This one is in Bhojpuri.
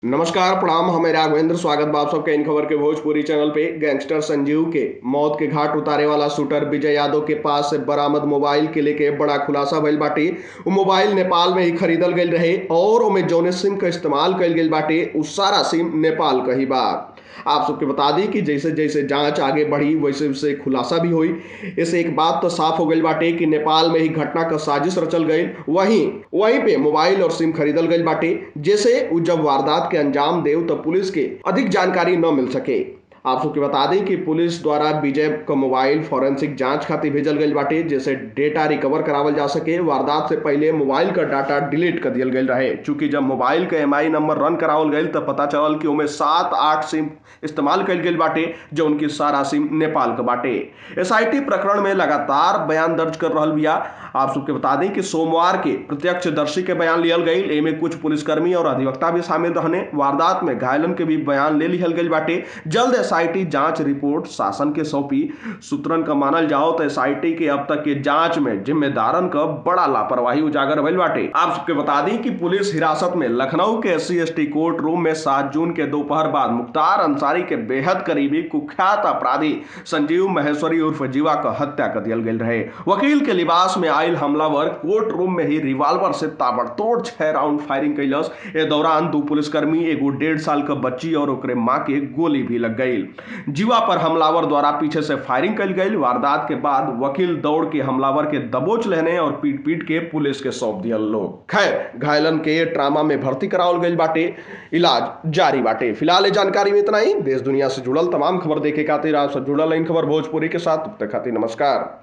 नमस्कार प्रणाम। हमें राघवेंद्र स्वागत बा आप सबके इन खबर के भोजपुरी चैनल पे। गैंगस्टर संजीव के मौत के घाट उतारे वाला शूटर विजय यादव के पास से बरामद मोबाइल के लेके बड़ा खुलासा भइल बाटे। उ मोबाइल नेपाल में ही खरीदल गईल रहे और ओमे जौने सिम का इस्तेमाल कईल गईल बाटे उ सारा सिम नेपाल का ही बा। आप सबके बता दी कि जैसे जैसे जांच आगे बढ़ी वैसे वैसे खुलासा भी हुई। इससे एक बात तो साफ हो गई बाटे कि नेपाल में ही घटना का साजिश रचल गई। वहीं वहीं पे मोबाइल और सिम खरीदल गई बाटे। जैसे उ जब वारदात के अंजाम देव तो पुलिस के अधिक जानकारी न मिल सके। आप सबके बता दें कि पुलिस द्वारा विजय का मोबाइल फॉरेंसिक जांच खातिर भेजल गई बाटे, जैसे डेटा रिकवर करावल जा सके। वारदात से पहले मोबाइल का डाटा डिलीट कर दियल गई रहे, चूंकि जब मोबाइल का एमआई नंबर रन करावल गई तब पता चलल कि उनमें 7-8 सिम इस्तेमाल कल गई बाटे, जो उनकी सारा सिम नेपाल का बाटे। एसआईटी प्रकरण में लगातार बयान दर्ज कर रहल बिया। आप सबके बता दें कि सोमवार के प्रत्यक्षदर्शी के बयान लियल गई, एमे कुछ पुलिसकर्मी और अधिवक्ता भी शामिल रहने। वारदात में घायलन के भी बयान ले लिहल गई बाटे। जल्द एसआईटी जांच रिपोर्ट शासन के सौंपी। सूत्रन का मानल जाओ तो एसआईटी के अब तक के जांच में जिम्मेदारन का बड़ा लापरवाही उजागर भइल बाटे। आप सबके बता दें कि पुलिस हिरासत में लखनऊ के SC/ST कोर्ट रूम में 7 जून के दोपहर बाद मुख्तार अंसारी के बेहद करीबी कुख्यात अपराधी संजीव महेश्वरी उर्फ जीवा का हत्या कर दियल गई रहे। वकील के लिबास में आयल हमलावर कोर्ट रूम में ही रिवाल्वर से ताबड़तोड़ 6 राउंड फायरिंग कैलस। ए दौरान 2 पुलिसकर्मी, एगो 1.5 साल का बच्ची और ओकरे मां के गोली भी लग गई। जीवा पर हमलावर द्वारा पीछे से फायरिंग कल गई। वारदात के बाद वकील दौड़ के हमलावर के दबोच लेने और पीट पीट के पुलिस के सौंप दिया लोग। खैर, घायलन के ट्रामा में भर्ती करावल गई बाटे, इलाज जारी बाटे। फिलहाल जानकारी में इतना ही। देश दुनिया से जुड़ल तमाम खबर देखे खातिर आप सब जुड़ल इन खबर भोजपुरी के साथ। तब तक खातिर नमस्कार।